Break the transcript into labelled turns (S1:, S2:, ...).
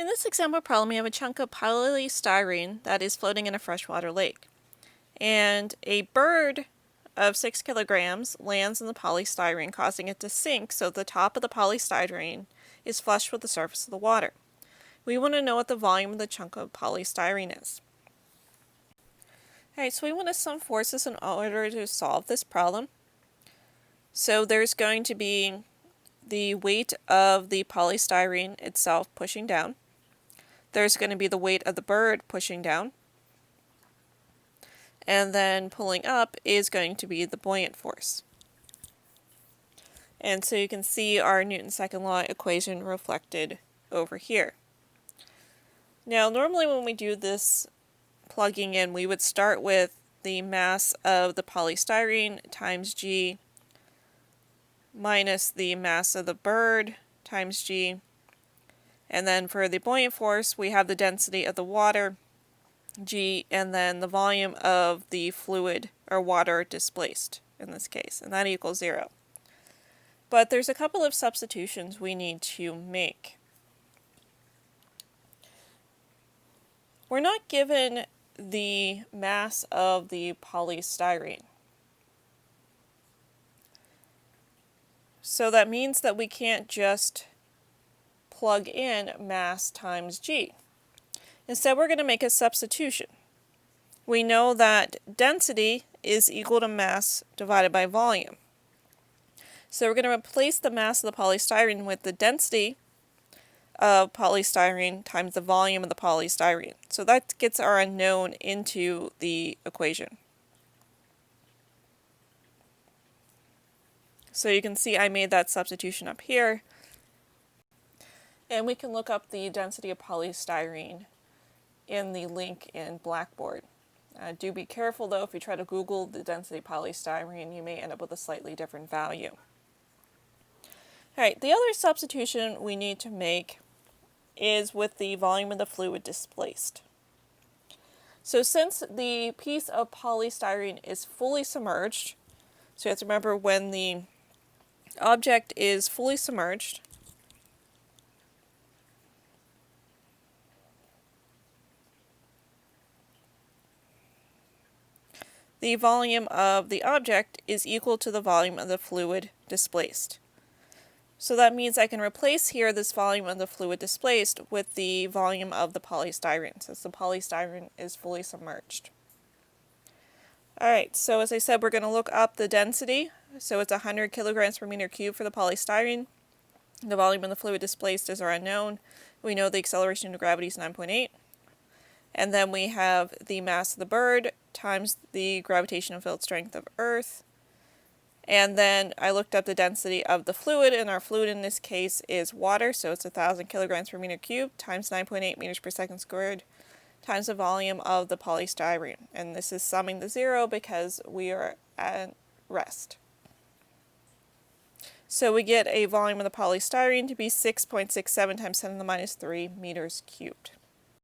S1: In this example problem, we have a chunk of polystyrene that is floating in a freshwater lake. And a bird of 6 kilograms lands in the polystyrene, causing it to sink so the top of the polystyrene is flush with the surface of the water. We want to know what the volume of the chunk of polystyrene is. Alright, so we want to sum forces in order to solve this problem. So there's going to be the weight of the polystyrene itself pushing down. There's going to be the weight of the bird pushing down. And then pulling up is going to be the buoyant force. And so you can see our Newton's second law equation reflected over here. Now, normally when we do this plugging in, we would start with the mass of the polystyrene times g minus the mass of the bird times g. And then for the buoyant force, we have the density of the water, g, and then the volume of the fluid or water displaced in this case, and that equals 0. But there's a couple of substitutions we need to make. We're not given the mass of the polystyrene. So that means that we can't just plug in mass times g. Instead, we're going to make a substitution. We know that density is equal to mass divided by volume. So we're going to replace the mass of the polystyrene with the density of polystyrene times the volume of the polystyrene. So that gets our unknown into the equation. So you can see I made that substitution up here. And we can look up the density of polystyrene in the link in Blackboard. Do be careful though, if you try to Google the density of polystyrene, you may end up with a slightly different value. Alright, the other substitution we need to make is with the volume of the fluid displaced. So since the piece of polystyrene is fully submerged, so you have to remember when the object is fully submerged, the volume of the object is equal to the volume of the fluid displaced. So that means I can replace here this volume of the fluid displaced with the volume of the polystyrene, since the polystyrene is fully submerged. Alright, so as I said, we're going to look up the density. So it's 100 kilograms per meter cubed for the polystyrene. The volume of the fluid displaced is our unknown. We know the acceleration of gravity is 9.8. And then we have the mass of the bird times the gravitational field strength of Earth. And then I looked up the density of the fluid, and our fluid in this case is water, so it's 1,000 kilograms per meter cubed times 9.8 meters per second squared times the volume of the polystyrene. And this is summing to 0 because we are at rest. So we get a volume of the polystyrene to be 6.67 times 10 to the minus 3 meters cubed.